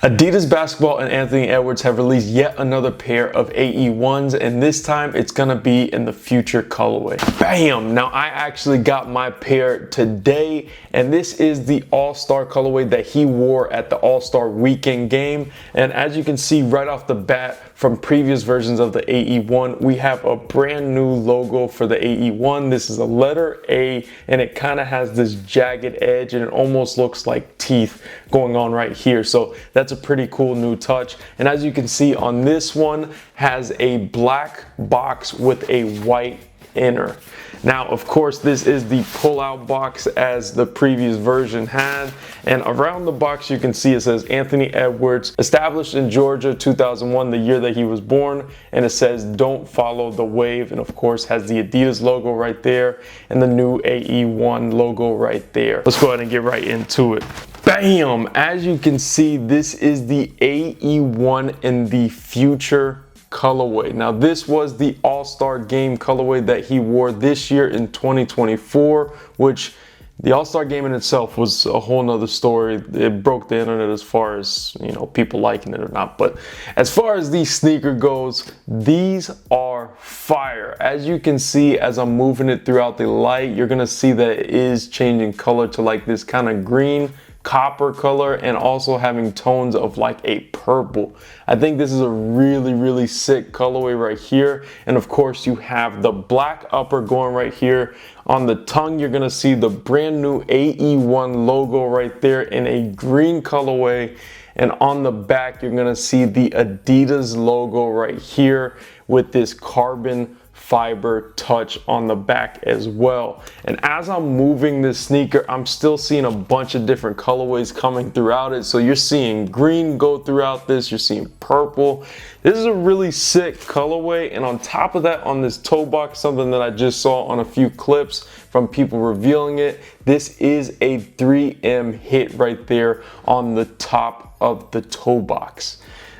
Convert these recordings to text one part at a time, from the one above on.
Adidas Basketball and Anthony Edwards have released yet another pair of AE1s, and this time it's gonna be in the future colorway. Bam! Now I actually got my pair today, and this is the All-Star colorway that he wore at the All-Star weekend game. And as you can see right off the bat from previous versions of the AE1, we have a brand new logo for the AE1. This is a letter A, and it kind of has this jagged edge, and it almost looks like teeth going on right here. So that's a pretty cool new touch. And as you can see on this one, has a black box with a white inner. Now, of course, this is the pull-out box as the previous version had, and around the box you can see it says Anthony Edwards, established in Georgia 2001, the year that he was born, and it says don't follow the wave, and of course has the Adidas logo right there and the new AE1 logo right there. Let's go ahead and get right into it. Bam! As you can see, this is the AE1 in the future colorway. Now this was the All-Star game colorway that he wore this year in 2024, which the All-Star game in itself was a whole nother story. It broke the internet as far as, you know, people liking it or not. But as far as the sneaker goes, these are fire. As you can see, as I'm moving it throughout the light, you're gonna see that it is changing color to like this kind of green copper color, and also having tones of like a purple. I think this is a really sick colorway right here. And of course you have the black upper going right here. On the tongue you're gonna see the brand new AE1 logo right there in a green colorway, and on the back you're gonna see the Adidas logo right here with this carbon fiber touch on the back as well. And as I'm moving this sneaker, I'm still seeing a bunch of different colorways coming throughout it. So you're seeing green go throughout this, you're seeing purple. This is a really sick colorway, and on top of that, on this toe box, something that I just saw on a few clips from people revealing it, this is a 3M hit right there on the top of the toe box.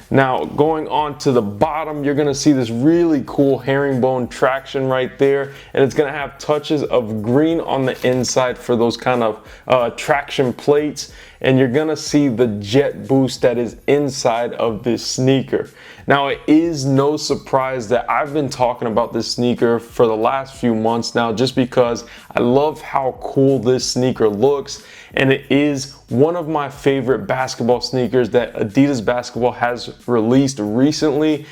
Now going on to the bottom, you're gonna see this really cool herringbone traction right there, and it's gonna have touches of green on the inside for those kind of traction plates, and you're gonna see the jet boost that is inside of this sneaker. Now it is no surprise that I've been talking about this sneaker for the last few months now, just because I love how cool this sneaker looks, and it is one of my favorite basketball sneakers that Adidas Basketball has released recently,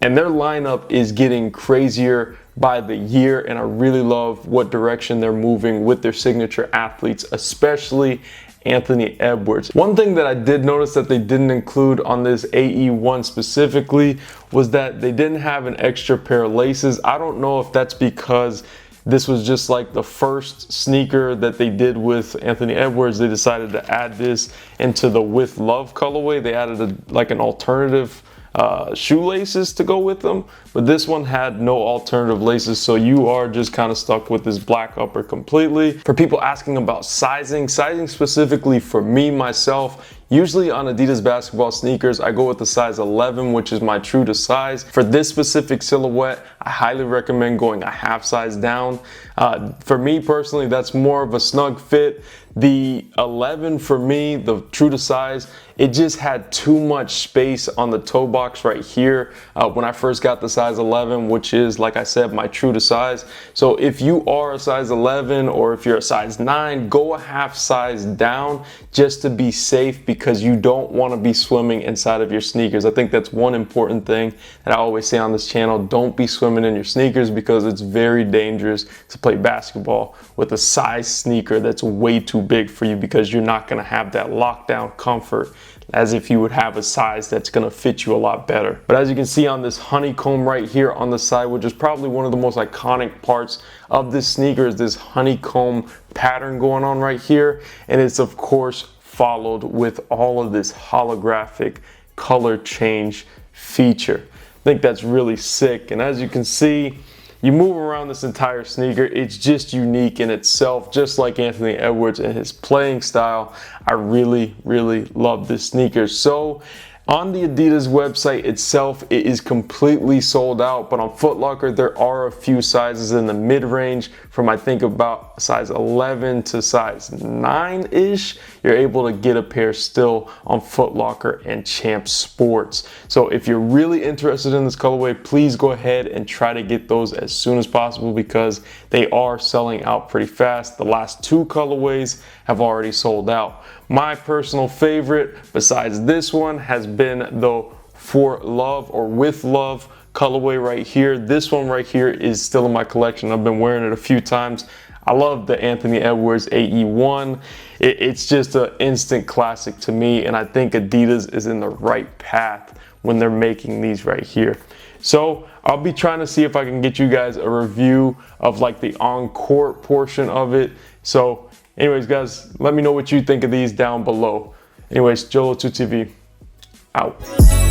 and their lineup is getting crazier by the year, and I really love what direction they're moving with their signature athletes, especially Anthony Edwards. One thing that I did notice that they didn't include on this AE1 specifically was that they didn't have an extra pair of laces. I don't know if that's because this was just like the first sneaker that they did with Anthony Edwards. They decided to add this into the With Love colorway. They added like an alternative shoelaces to go with them, but this one had no alternative laces, so you are just kind of stuck with this black upper completely. For people asking about sizing specifically for me myself, usually on Adidas basketball sneakers, I go with the size 11, which is my true to size. For this specific silhouette, I highly recommend going a half size down. For me personally, that's more of a snug fit. The 11 for me, the true to size, it just had too much space on the toe box right here when I first got the size 11, which is, like I said, my true to size. So if you are a size 11 or if you're a size 9, go a half size down just to be safe, because you don't want to be swimming inside of your sneakers. I think that's one important thing that I always say on this channel. Don't be swimming in your sneakers, because it's very dangerous to play basketball with a size sneaker that's way too big for you, because you're not going to have that lockdown comfort as if you would have a size that's going to fit you a lot better. But as you can see on this honeycomb right here on the side, which is probably one of the most iconic parts of this sneaker, is this honeycomb pattern going on right here, and it's of course followed with all of this holographic color change feature. I think that's really sick, and as you can see, you move around this entire sneaker, it's just unique in itself, just like Anthony Edwards and his playing style. I really love this sneaker. So On the Adidas website itself, it is completely sold out, but on Footlocker, there are a few sizes in the mid-range from I think about size 11 to size 9-ish. You're able to get a pair still on Footlocker and Champ Sports. So if you're really interested in this colorway, please go ahead and try to get those as soon as possible because they are selling out pretty fast. The last 2 colorways have already sold out. My personal favorite, besides this one, has been the For Love or With Love colorway right here. This one right here is still in my collection. I've been wearing it a few times. I love the Anthony Edwards AE1. It's just an instant classic to me, and I think Adidas is in the right path when they're making these right here. So I'll be trying to see if I can get you guys a review of like the on-court portion of it. So anyways, guys, let me know what you think of these down below. Anyways, Jolo2TV, out.